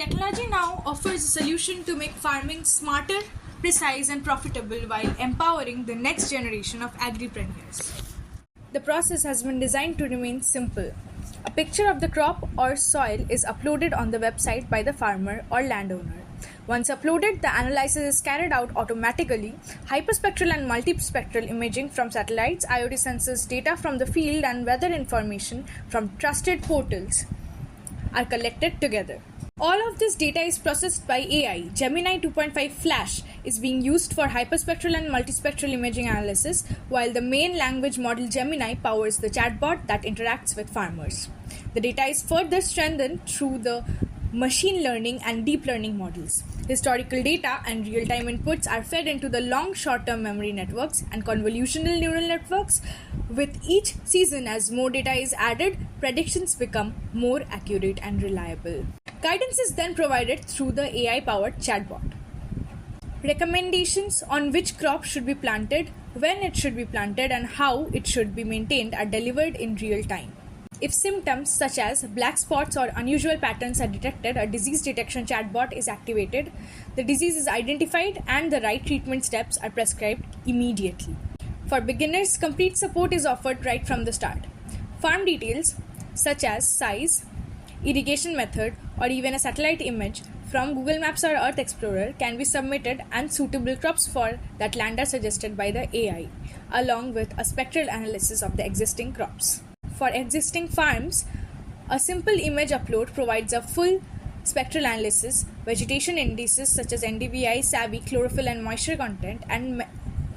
Technology now offers a solution to make farming smarter, precise, and profitable while empowering the next generation of agripreneurs. The process has been designed to remain simple. A picture of the crop or soil is uploaded on the website by the farmer or landowner. Once uploaded, the analysis is carried out automatically. Hyperspectral and multispectral imaging from satellites, IoT sensors, data from the field, and weather information from trusted portals are collected together. All of this data is processed by AI. Gemini 2.5 Flash is being used for hyperspectral and multispectral imaging analysis, while the main language model Gemini powers the chatbot that interacts with farmers. The data is further strengthened through the machine learning and deep learning models. Historical data and real-time inputs are fed into the long short-term memory networks and convolutional neural networks. With each season, as more data is added, predictions become more accurate and reliable. Guidance is then provided through the AI-powered chatbot. Recommendations on which crop should be planted, when it should be planted, and how it should be maintained are delivered in real time. If symptoms such as black spots or unusual patterns are detected, a disease detection chatbot is activated, the disease is identified, and the right treatment steps are prescribed immediately. For beginners, complete support is offered right from the start. Farm details such as size, irrigation method, or even a satellite image from Google Maps or Earth Explorer can be submitted, and suitable crops for that land are suggested by the AI, along with a spectral analysis of the existing crops. For existing farms, a simple image upload provides a full spectral analysis. Vegetation indices such as NDVI, SAVI, chlorophyll, and moisture content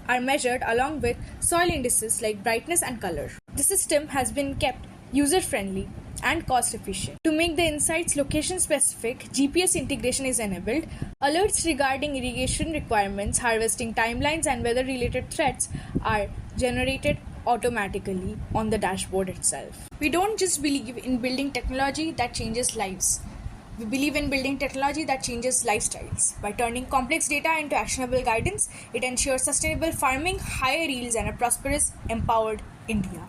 are measured along with soil indices like brightness and color. The system has been kept user-friendly and cost-efficient. To make the insights location-specific, GPS integration is enabled. Alerts regarding irrigation requirements, harvesting timelines, and weather-related threats are generated automatically on the dashboard itself. We don't just believe in building technology that changes lives. We believe in building technology that changes lifestyles. By turning complex data into actionable guidance, it ensures sustainable farming, higher yields, and a prosperous, empowered India.